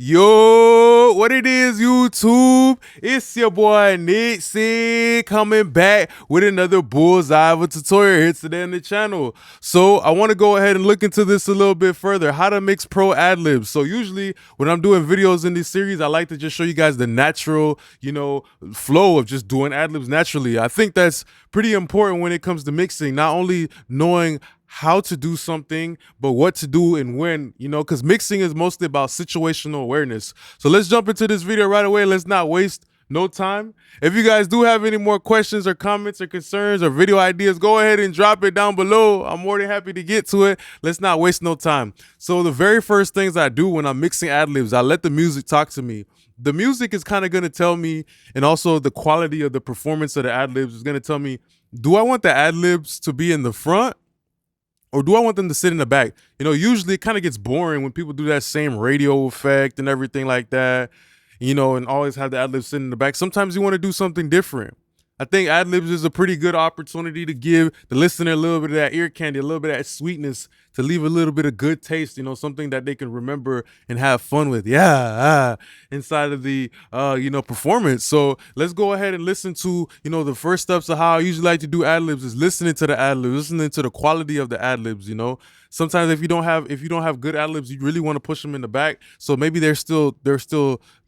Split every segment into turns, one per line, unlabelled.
Yo, what it is, YouTube? It's your boy MixLikeNix coming back with another bullseye of a tutorial here today on the channel. So I want to go ahead and look into this a little bit further, how to mix pro ad-libs. So usually when I'm doing videos in this series, I like to just show you guys the natural, flow of just doing ad-libs naturally. I think that's pretty important when it comes to mixing, not only knowing how to do something, but what to do and when, because mixing is mostly about situational awareness. So let's jump into this video right away. Let's not waste no time. If you guys do have any more questions or comments or concerns or video ideas, go ahead and drop it down below. I'm more than happy to get to it. Let's not waste no time. So the very first things I do when I'm mixing ad-libs, I let the music talk to me. The music is kind of going to tell me, and also the quality of the performance of the ad-libs is going to tell me, do I want the ad-libs to be in the front? Or do I want them to sit in the back? Usually it kind of gets boring when people do that same radio effect and everything like that, and always have the ad-libs sitting in the back. Sometimes you want to do something different. I think ad-libs is a pretty good opportunity to give the listener a little bit of that ear candy, a little bit of that sweetness, to leave a little bit of good taste, something that they can remember and have fun with. Inside of the, performance. So let's go ahead and listen to, the first steps of how I usually like to do ad-libs is listening to the ad-libs, listening to the quality of the ad-libs, Sometimes if you don't have good ad-libs, you really want to push them in the back. So maybe they're still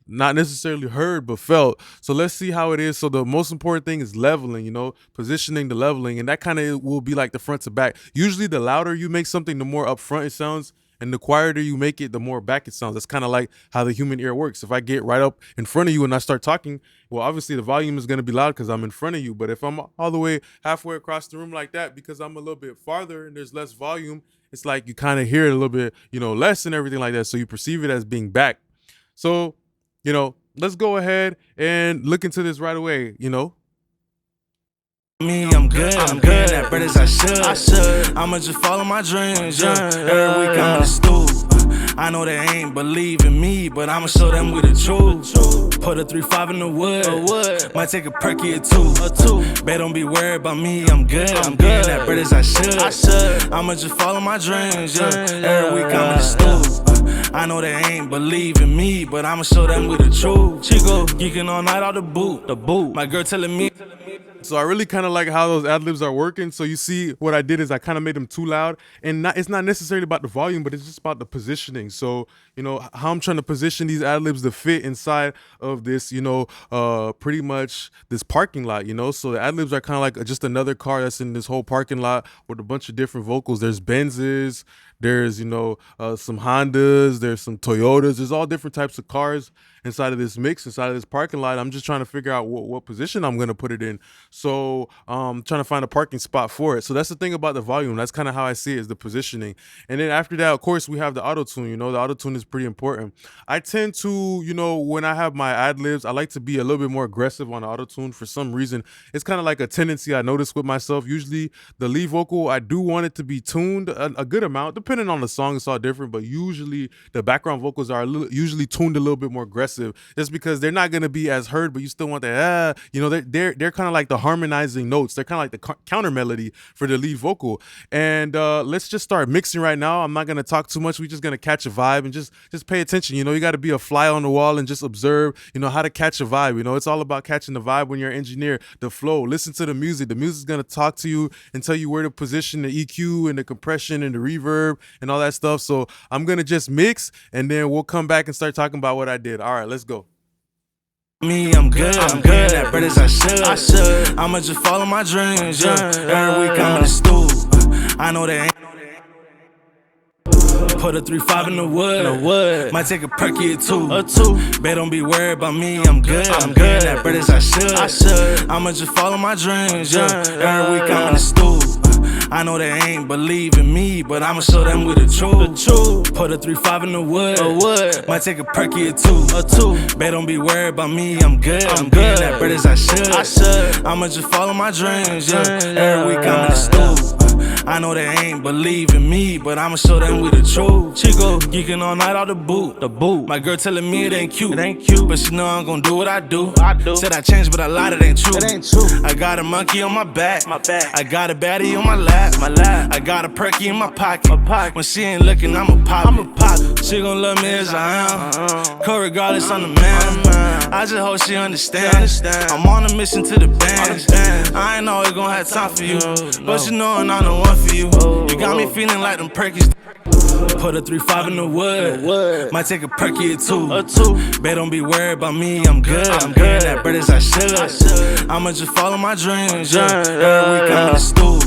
not necessarily heard but felt. So let's see how it is. So the most important thing is leveling, positioning, the leveling, and that kind of will be like the front to back. Usually the louder you make something, the more up front it sounds, and the quieter you make it, the more back it sounds. That's kind of like how the human ear works. If I get right up in front of you and I start talking, well, obviously the volume is going to be loud because I'm in front of you. But if I'm all the way halfway across the room like that, because I'm a little bit farther and there's less volume, it's like you kind of hear it a little bit, less and everything like that. So you perceive it as being back. So let's go ahead and look into this right away,
I'm good at bread as I should. I'ma just follow my dreams, Every week I'm in the stool. I know they ain't believing me, but I'ma show them we the truth. Put a 3-5 in the wood. Might take a perky or two. Bet don't be worried about me, I'm good at bread as I should. I'ma just follow my dreams, Every week I'm in the stool. I know they ain't believing me, but I'ma show them we the truth. Chico, geeking all night out the boot. My girl telling me.
So I really kind of like how those ad-libs are working. So you see what I did is I kind of made them too loud, and it's not necessarily about the volume, but it's just about the positioning. So, how I'm trying to position these ad-libs to fit inside of this, pretty much this parking lot, So the ad-libs are kind of like just another car that's in this whole parking lot with a bunch of different vocals. There's Benzes, there's, some Hondas, there's some Toyotas, there's all different types of cars inside of this mix, inside of this parking lot. I'm just trying to figure out what position I'm going to put it in. So trying to find a parking spot for it. So that's the thing about the volume. That's kind of how I see it, is the positioning. And then after that, of course, we have the auto-tune. The auto-tune is pretty important. I tend to, when I have my ad-libs, I like to be a little bit more aggressive on the auto-tune for some reason. It's kind of like a tendency I notice with myself. Usually the lead vocal, I do want it to be tuned a good amount. Depending on the song, it's all different, but usually the background vocals are usually tuned a little bit more aggressive, just because they're not going to be as heard, but you still want that, they're kind of like the harmonizing notes. They're kind of like the counter melody for the lead vocal. And let's just start mixing right now. I'm not going to talk too much. We're just going to catch a vibe and just pay attention. You got to be a fly on the wall and just observe, how to catch a vibe. It's all about catching the vibe when you're an engineer, the flow. Listen to the music. The music's going to talk to you and tell you where to position the EQ and the compression and the reverb and all that stuff. So I'm going to just mix, and then we'll come back and start talking about what I did. All right, let's go.
I'm good at bread as I should. I'ma just follow my dreams, Every week I'm in the stool. I know they ain't. Put a 3-5 in the wood. Might take a perky or two. Bet don't be worried about me, I'm good at bread as I should. I'ma just follow my dreams, Every week I'm in the stool. I know they ain't believing me, but I'ma show them we the truth. Put a 3-5 in the wood. Might take a perky or two. Bet don't be worried about me, I'm good at bread as I should. I'ma just follow my dreams, Every week I'm in the stool. I know they ain't believe in me, but I'ma show them we the truth. Chico, geeking all night out the boot. My girl telling me it ain't cute. But she know I'm gon' do what I do. Said I changed, but I lied, it ain't true. I got a monkey on my back. I got a baddie on my lap. I got a perky in my pocket. When she ain't looking, I'ma pop. She gon' love me as I am. Cause regardless, I'm the man. I just hope she understand. I'm on a mission to the bands. I ain't always gon' have time for you, but you know I'm the one for you. You got me feeling like them perkies. Put a 3-5 in the wood. Might take a perky or two. Bet don't be worried about me, I'm good. I'm getting that bread as I should. I'ma just follow my dreams, Every week I'm in the stool.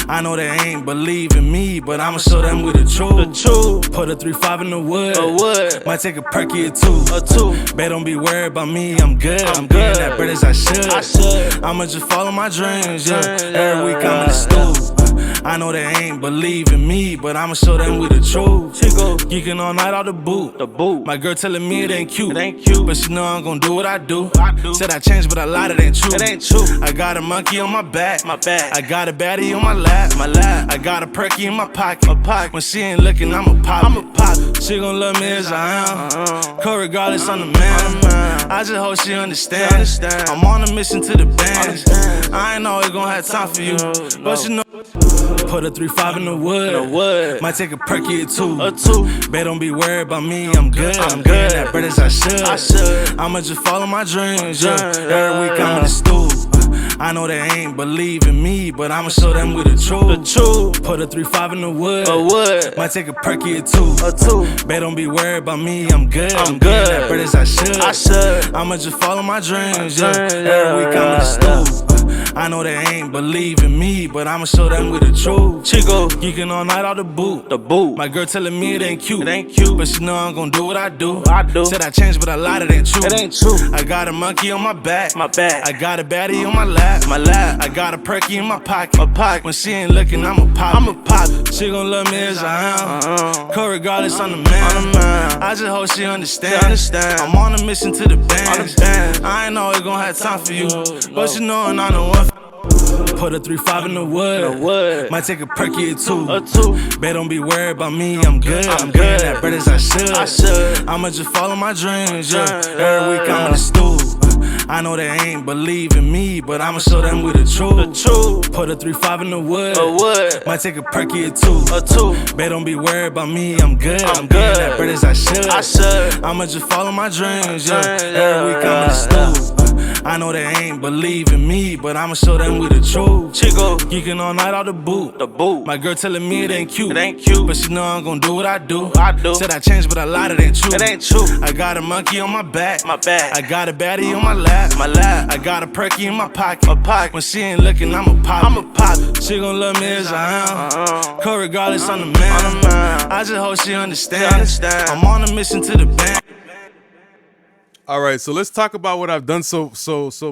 I know they ain't believe in me, but I'ma show them we the truth. Put a 3-5 in the wood. Might take a perky or two. Bet don't be worried about me, I'm good. I'm getting that bread as I should. I'ma just follow my dreams, Every week I'm in the stool. I know they ain't believe in me, but I'ma show them we the truth. Geeking all night out the boot. My girl telling me it ain't cute. But she know I'm gon' do what I do. Said I changed, but I lied, it ain't true. I got a monkey on my back. I got a baddie on my lap. I got a perky in my pocket. When she ain't looking, I'ma pop. She gon' love me as I am. Cause regardless, I'm the man. I just hope she understand. I'm on a mission to the bands. I ain't always gon' have time for you, but you know. Put a 3-5 in the wood. Might take a perky or two. Bet don't be worried about me, I'm good. I'm getting that bread as I should. I'ma just follow my dreams, Every week I'm in the stool. I know they ain't believe in me, but I'ma show them we the truth. Put a 3-5 in the wood. Might take a perky or two. Bet don't be worried about me, I'm good. I'm getting that bread as I should. I'ma just follow my dreams, Every week I'm in the stool. I know they ain't believe in me, but I'ma show them we the truth. Chico, geeking all night out the boot. My girl telling me it ain't cute. But she know I'm gon' do what I do. Said I changed, but I lied, it ain't true. I got a monkey on my back. I got a baddie on my lap. I got a perky in my pocket. When she ain't looking, I'ma pop. She gon' love me as I am. Cause regardless, I'm the man. I just hope she understand. I'm on a mission to the bands. I ain't always gon' have time for you, but you know I'm the one. Put a 3-5 in the wood. Might take a perky or two. Bet don't be worried about me, I'm good. I'm getting that bread as I should. I'ma just follow my dreams, Every week I'm in the stool. I know they ain't believe in me, but I'ma show them we the truth. Put a 3-5 in the wood. Might take a perky or two. Bet don't be worried about me, I'm good. I'm getting that bread as I should. I'ma just follow my dreams, Every week I'm in the stool. I know they ain't believe in me, but I'ma show them we the truth. Chico, geeking all night out the boot. My girl telling me it ain't cute. But she know I'm gon' do what I do. Said I changed, but I lied, it ain't true. I got a monkey on my back. I got a baddie on my lap. I got a perky in my pocket. When she ain't looking, I'ma pop. She gon' love me as I am. Cause regardless, I'm the man. I just hope she understand. I'm on a mission to the band.
All right, so let's talk about what I've done so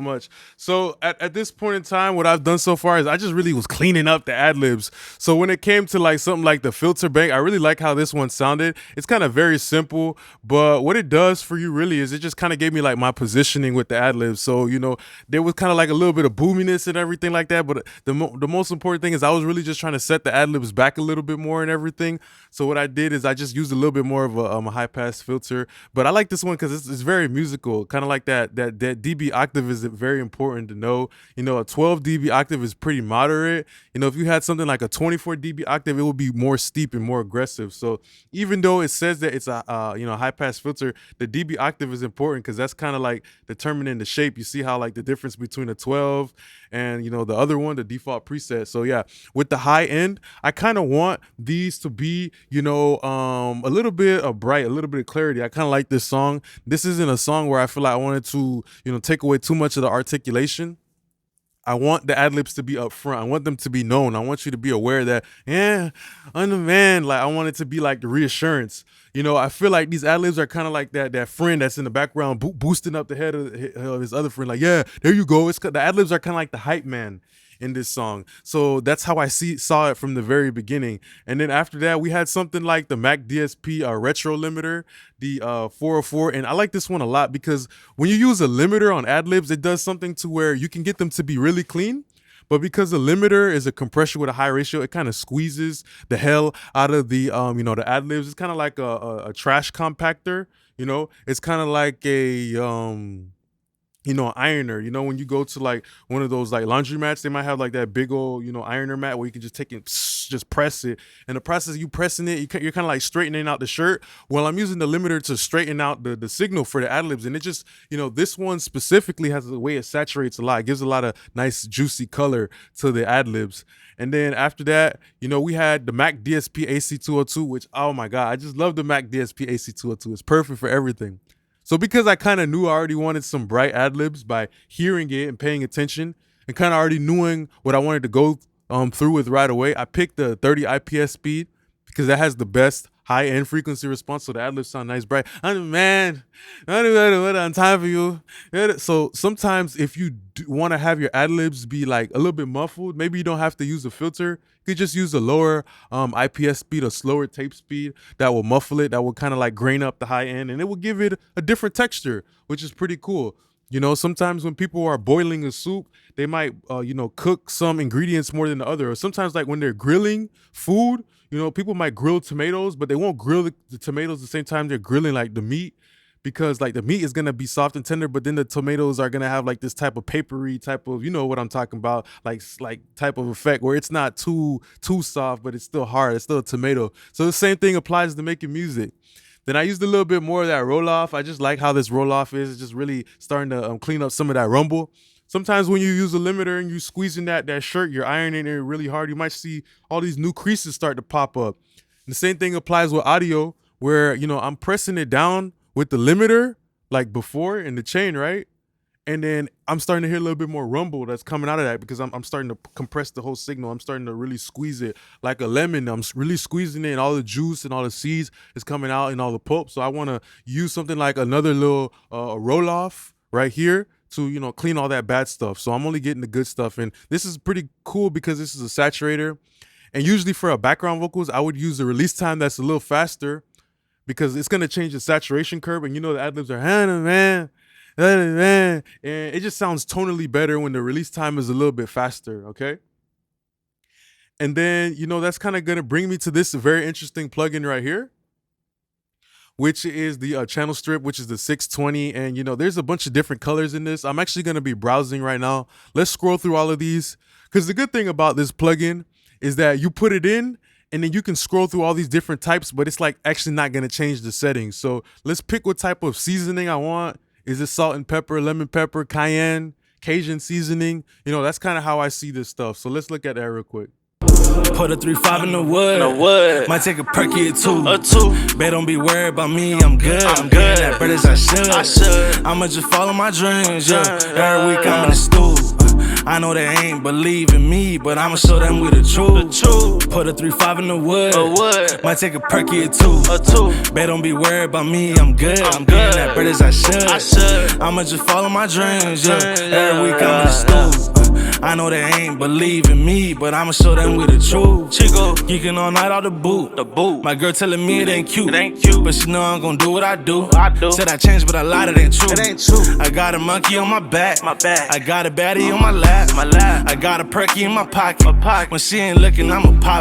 much. So at this point in time, what I've done so far is I just really was cleaning up the ad-libs. So when it came to like something like the filter bank, I really like how this one sounded. It's kind of very simple, but what it does for you really is it just kind of gave me like my positioning with the ad-libs. So, you know, there was kind of like a little bit of boominess and everything like that, but the most important thing is I was really just trying to set the ad-libs back a little bit more and everything. So what I did is I just used a little bit more of a high pass filter, but I like this one because it's very musical, kind of like that dB octave is very important to know. You know, a 12 dB octave is pretty moderate. You know, if you had something like a 24 dB octave, it would be more steep and more aggressive. So even though it says that it's a high pass filter, the dB octave is important because that's kind of like determining the shape. You see how like the difference between a 12 and, you know, the other one, the default preset. So yeah, with the high end, I kind of want these to be, you know, a little bit of bright, a little bit of clarity. I kind of like this song. This isn't a song where I feel like I wanted to, you know, take away too much of the articulation. I want the ad-libs to be up front. I want them to be known. I want you to be aware that, yeah, I'm the man. Like, I want it to be like the reassurance. You know, I feel like these ad-libs are kind of like that friend that's in the background boosting up the head of his other friend. Like, yeah, there you go. The ad-libs are kind of like the hype man in this song. So that's how I saw it from the very beginning. And then after that, we had something like the McDsp retro limiter, the 404. And I like this one a lot because when you use a limiter on ad-libs, it does something to where you can get them to be really clean, But because the limiter is a compressor with a high ratio, it kind of squeezes the hell out of the the ad-libs. It's kind of like a trash compactor. It's kind of like a ironer. When you go to like one of those like laundry mats, they might have like that big old, ironer mat where you can just take it, just press it. And the process of you pressing it, you're kind of like straightening out the shirt. Well, I'm using the limiter to straighten out the signal for the ad-libs. And it just, this one specifically has a way it saturates a lot. It gives a lot of nice juicy color to the ad-libs. And then after that, we had the McDsp AC202, which, oh my God, I just love the McDsp AC202. It's perfect for everything. So because I kind of knew I already wanted some bright ad-libs by hearing it and paying attention and kind of already knowing what I wanted to go through with right away, I picked the 30 IPS speed because that has the best high-end frequency response, so the ad-libs sound nice, bright. Man, on time for you. So sometimes if you want to have your ad-libs be like a little bit muffled, maybe you don't have to use a filter. You could just use a lower IPS speed, a slower tape speed that will muffle it, that will kind of like grain up the high end, and it will give it a different texture, which is pretty cool. Sometimes when people are boiling a soup, they might, cook some ingredients more than the other. Or sometimes like when they're grilling food, people might grill tomatoes, but they won't grill the tomatoes at the same time they're grilling like the meat, because like the meat is going to be soft and tender, but then the tomatoes are going to have like this type of papery type of, what I'm talking about, like type of effect where it's not too soft, but it's still hard. It's still a tomato. So the same thing applies to making music. Then I used a little bit more of that roll-off. I just like how this roll-off is. It's just really starting to clean up some of that rumble. Sometimes when you use a limiter and you're squeezing that shirt, you're ironing it really hard, you might see all these new creases start to pop up. And the same thing applies with audio where, I'm pressing it down with the limiter like before in the chain, right? And then I'm starting to hear a little bit more rumble that's coming out of that because I'm starting to compress the whole signal. I'm starting to really squeeze it like a lemon. I'm really squeezing it and all the juice and all the seeds is coming out and all the pulp. So I want to use something like another little roll-off right here to, clean all that bad stuff. So I'm only getting the good stuff. And this is pretty cool because this is a saturator. And usually for a background vocals, I would use a release time that's a little faster because it's going to change the saturation curve. And the ad-libs are, man. And it just sounds tonally better when the release time is a little bit faster, okay? And then, that's kind of going to bring me to this very interesting plugin right here, which is the channel strip, which is the 620. And, there's a bunch of different colors in this. I'm actually going to be browsing right now. Let's scroll through all of these because the good thing about this plugin is that you put it in and then you can scroll through all these different types, but it's like actually not going to change the settings. So let's pick what type of seasoning I want. Is it salt and pepper, lemon pepper, cayenne, Cajun seasoning? That's kind of how I see this stuff. So let's look at that real quick.
Put a 3-5 in the wood. Might take a perky or two. Bet don't be worried about me, I'm good. That bread as I should. I'ma just follow my dreams, Every week I'm in the stool. I know they ain't believe in me, but I'ma show them we the truth. Put a 3-5 in the wood. Might take a perky or two. Bet don't be worried about me, I'm good. That bread as I should. I'ma just follow my dreams, Every week I'm in the stool. I know they ain't believe in me, but I'ma show them we the truth. Chico, geeking all night out the boot. My girl telling me it ain't cute. But she know I'm gon' do what I do. Said I changed, but I lied, it ain't true. I got a monkey on my back. I got a baddie on my lap. I got a perky in my pocket. When she ain't looking, I'ma pop.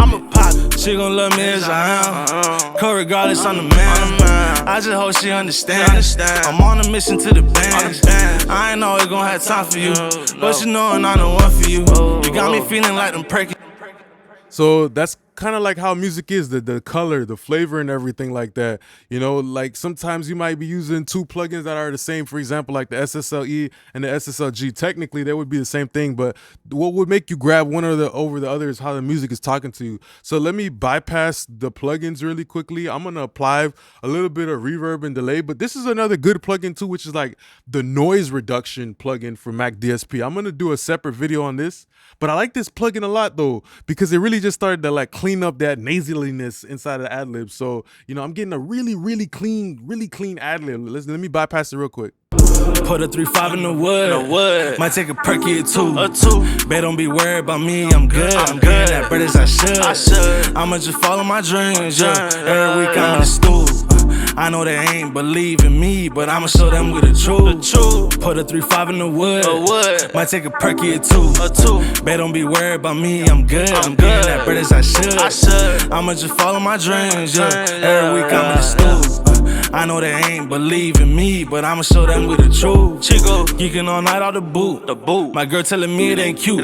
She gon' love me as I am. Co-regardless, I'm the man. I just hope she understand. I'm on a mission to the band. I ain't always gon' have time for you, but you know I'm the one for you. You got me feeling like them perky.
So that's kind of like how music is, the color, the flavor and everything like that. Like sometimes you might be using two plugins that are the same. For example, like the SSLE and the SSLG. Technically, they would be the same thing, but what would make you grab one over the other is how the music is talking to you. So let me bypass the plugins really quickly. I'm going to apply a little bit of reverb and delay, but this is another good plugin too, which is like the noise reduction plugin for McDsp. I'm going to do a separate video on this, but I like this plugin a lot though, because it really just started to like clean up that nasaliness inside of the ad-lib. So, I'm getting a really clean ad-lib. Let me bypass it real quick.
Put a 3-5 in the wood. Might take a perky or two. Bet don't be worried about me, I'm good. That bread as I should. I'ma just follow my dreams, Every week I'm in the stool. I know they ain't believe in me, but I'ma show them we the truth. Put a 3-5 in the wood. Might take a perky or two. Babe, don't be worried about me, I'm good. I'm getting that bread as I should. I'ma just follow my dreams, yeah. Every week I'm in the stool. I know they ain't believe in me, but I'ma show them we the truth. Chico, geeking all night out the boot. My girl telling me it ain't cute.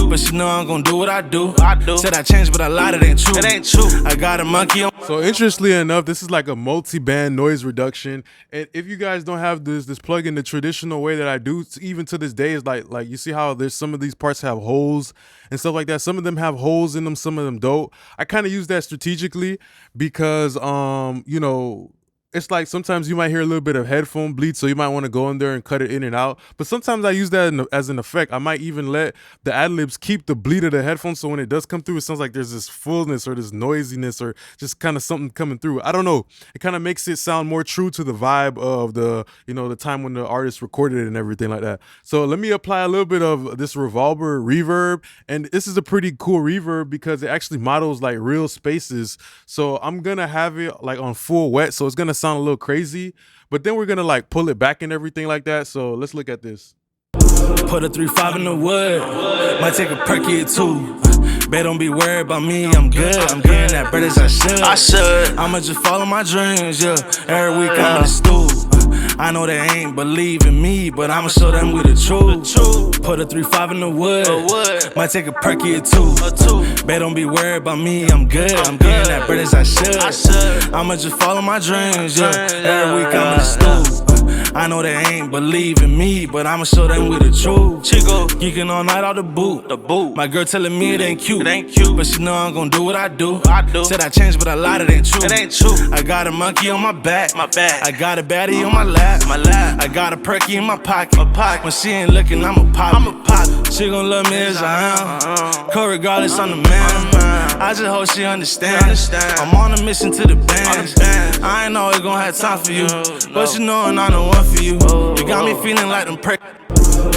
But she know I'm gon' do what I do. Said I changed, but I lied, it ain't true. I got a monkey on.
So interestingly enough, this is like a multi-band noise reduction. And if you guys don't have this plugin the traditional way that I do, even to this day, is like you see how there's some of these parts have holes and stuff like that. Some of them have holes in them, some of them don't. I kind of use that strategically because you know, it's like sometimes you might hear a little bit of headphone bleed, so you might want to go in there and cut it in and out. But sometimes I use that as an effect. I might even let the ad-libs keep the bleed of the headphones, so when it does come through, it sounds like there's this fullness or this noisiness or just kind of something coming through. I don't know. It kind of makes it sound more true to the vibe of the, you know, the time when the artist recorded it and everything like that. So let me apply a little bit of this Revolver reverb, and this is a pretty cool reverb because it actually models like real spaces. So I'm gonna have it like on full wet, so it's gonna sound a little crazy, but then we're gonna like pull it back and everything like that. So let's look at this.
Put a 3-5 in the wood. Might take a perky or two. Babe, don't be worried about me, I'm good. I'm getting that bread as I should. I'ma just follow my dreams, yeah. Every week I'm in the stool. I know they ain't believe in me, but I'ma show them we the truth. Put a 3-5 in the wood. Might take a perky or two. Babe, don't be worried about me, I'm good. I'm getting that bread as I should. I'ma just follow my dreams, yeah. Every week I'm in the stool. I know they ain't believe in me, but I'ma show them we the truth. Chico, geeking all night out the boot. My girl telling me it ain't cute. But she know I'm gon' do what I do. Said I changed, but I lied, it ain't true. I got a monkey on my back. I got a baddie on my lap. I got a perky in my pocket. When she ain't looking, I'ma pop. She gon' love me as I am. Co regardless, I'm the man. I just hope she understand. I'm on a mission to the band. I ain't always gon' have time for you, but you know I'm the one for you. You got me feeling like them perk.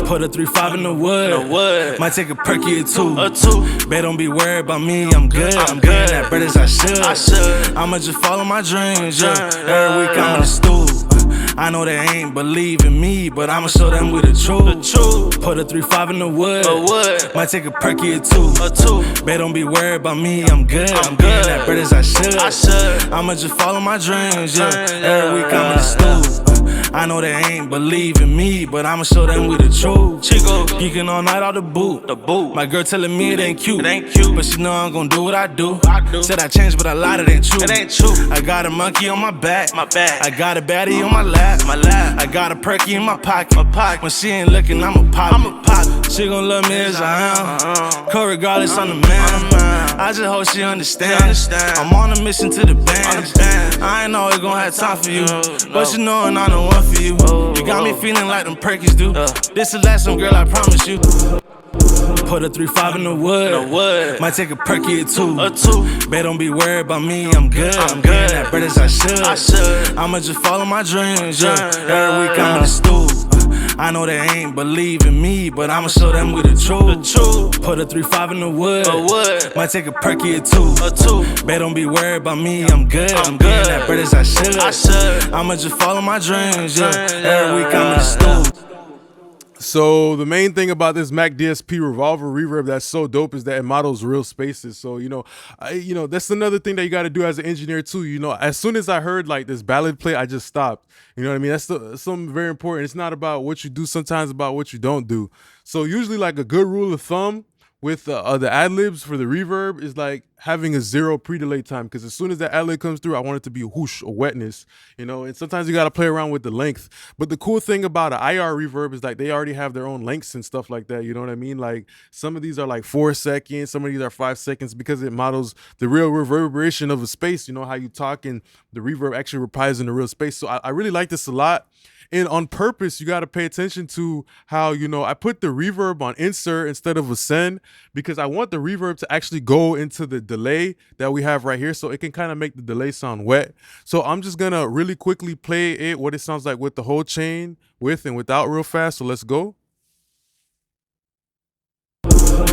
Put a 3-5 in the wood. Might take a perky or two. Babe, don't be worried about me, I'm good. I'm getting that bread as I should. I'ma just follow my dreams, yeah. Every week I'm in the stool. I know they ain't believe in me, but I'ma show them we the truth. Put a 3-5 in the wood. Might take a perky or two. Babe, don't be worried about me, I'm good. I'm getting that bread as I should. I'ma just follow my dreams, yeah. Every week I'm in the stool. I know they ain't believe in me, but I'ma show them we the truth. Chico, geeking all night out the boot. My girl telling me it ain't cute. But she know I'm gon' do what I do. Said I changed, but I lied, it ain't true. I got a monkey on my back. I got a baddie on my lap. I got a perky in my pocket. When she ain't looking, I'ma pop. She gon' love me as I am. Co regardless, I'm the man. I just hope she understand. I'm on a mission to the band. I ain't always gon' have time for you, but you know I'm the one for you. You got me feeling like them perkies do. This the last one, girl, I promise you. Put a 3-5 in the wood. Might take a perky or two. Babe, don't be worried about me, I'm good. I'm getting that bread as I should. I'ma just follow my dreams, yeah. Every week I'm in the stool. I know they ain't believe in me, but I'ma show them we the truth. Put a 3-5 in the wood. Might take a perky or two. Babe, don't be worried about me, I'm good. I'm getting that bread as I should. I'ma just follow my dreams, yeah. Every week I'm in the stool.
So the main thing about this McDsp Revolver reverb that's so dope is that it models real spaces. So, you know, that's another thing that you got to do as an engineer too. You know, as soon as I heard like this ballad play, I just stopped. You know what I mean? That's something very important. It's not about what you do, sometimes about what you don't do. So usually like a good rule of thumb with the ad-libs for the reverb is like having a 0 pre-delay time, because as soon as that ad-lib comes through, I want it to be a whoosh, a wetness, you know, and sometimes you got to play around with the length. But the cool thing about an IR reverb is like they already have their own lengths and stuff like that, you know what I mean? Like some of these are like 4 seconds, some of these are 5 seconds, because it models the real reverberation of a space, you know, how you talk and the reverb actually reprising the real space. So I really like this a lot. And on purpose, you got to pay attention to how, you know, I put the reverb on insert instead of ascend, because I want the reverb to actually go into the delay that we have right here, so it can kind of make the delay sound wet. So I'm just going to really quickly play it, what it sounds like with the whole chain, with and without, real fast. So let's go.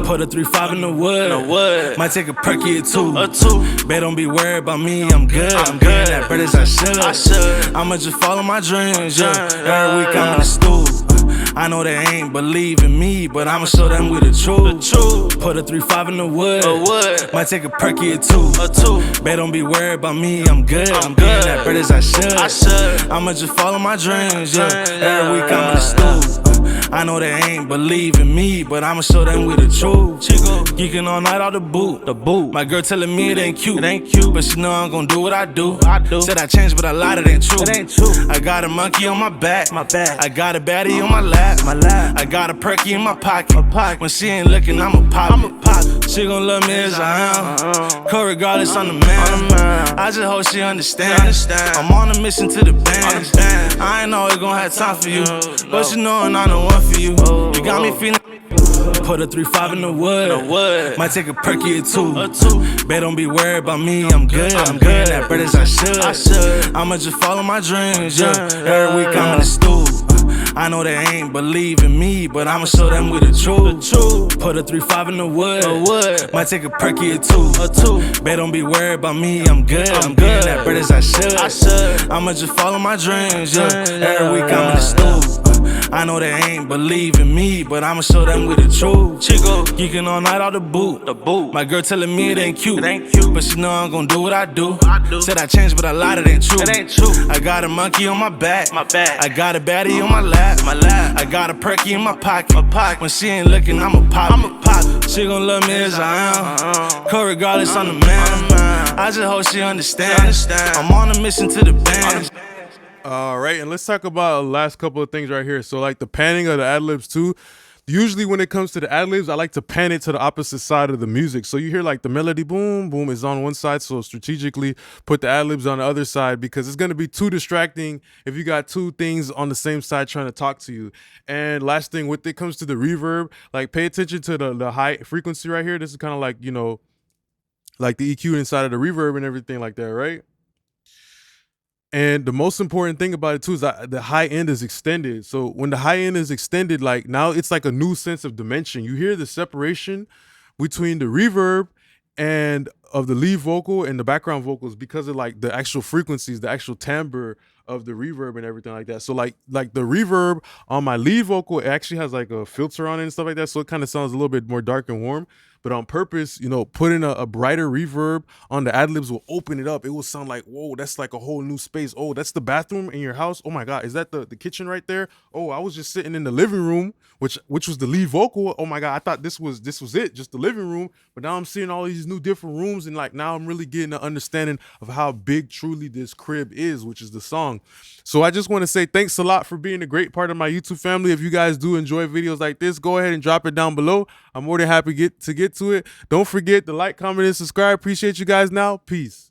Put a 3-5 in the wood. Might take a perky or two. Babe, don't be worried about me, I'm good. I'm getting that bread as I should. I'ma just follow my dreams, yeah. Every week I'm in the stool. I know they ain't believe in me, but I'ma show them we the truth. Put a 3-5 in the wood. Might take a perky or two. Babe, don't be worried about me, I'm good. I'm getting that bread as I should. I'ma just follow my dreams, yeah. Every week I'm in the stool. I know they ain't believe in me, but I'ma show them we the truth. Geeking all night out the boot. My girl telling me it ain't cute. But she know I'm gon' do what I do. Said I changed, but I lied, it ain't true. I got a monkey on my back. I got a baddie on my lap. I got a perky in my pocket. When she ain't looking, I'ma pop. She gon' love me as I am. Co-regardless, I'm the man. I just hope she understands. I'm on a mission to the bands. I ain't always gon' have time for you, but you know I'm the one for you. You got me feeling. Put a 3-5 in the wood. Might take a perky or two. Babe, don't be worried about me, I'm good. I'm getting that bread as I should. I'ma just follow my dreams, yeah. Every week I'm in the stool. I know they ain't believe in me, but I'ma show them we the truth. Put a 3-5 in the wood. Might take a perky or two. Babe, don't be worried about me, I'm good. I'm getting that bread as I should. I'ma just follow my dreams, yeah. Every week I'm in the stool. I know they ain't believe in me, but I'ma show them we the truth. Geeking all night out the boot. My girl telling me it ain't cute. But she know I'm gon' do what I do. Said I changed, but I lied, it ain't true. I got a monkey on my back. I got a baddie on my lap. I got a perky in my pocket. When she ain't looking, I'ma pop. She gon' love me as I am. Co-regardless, I'm the man. I just hope she understands. I'm on a mission to the bands.
All right, and let's talk about the last couple of things right here. So like the panning of the ad-libs too. Usually when it comes to the ad-libs, I like to pan it to the opposite side of the music. So you hear like the melody boom, boom is on one side. So strategically put the ad-libs on the other side because it's going to be too distracting if you got two things on the same side trying to talk to you. And last thing, when it comes to the reverb, like pay attention to the high frequency right here. This is kind of like, you know, like the EQ inside of the reverb and everything like that, right? And the most important thing about it too is that the high end is extended. So when the high end is extended, like now it's like a new sense of dimension. You hear the separation between the reverb and of the lead vocal and the background vocals because of like the actual frequencies, the actual timbre of the reverb and everything like that. So like the reverb on my lead vocal, it actually has like a filter on it and stuff like that. So it kind of sounds a little bit more dark and warm. But on purpose, you know, putting a brighter reverb on the ad-libs will open it up. It will sound like, whoa, that's like a whole new space. Oh, that's the bathroom in your house. Oh my God, is that the kitchen right there? Oh, I was just sitting in the living room, which was the lead vocal. Oh my God, I thought this was it, just the living room. But now I'm seeing all these new different rooms, and like now I'm really getting an understanding of how big truly this crib is, which is the song. So I just want to say thanks a lot for being a great part of my YouTube family. If you guys do enjoy videos like this, go ahead and drop it down below. I'm more than happy to get to it. Don't forget to like, comment, and subscribe. Appreciate you guys now. Peace.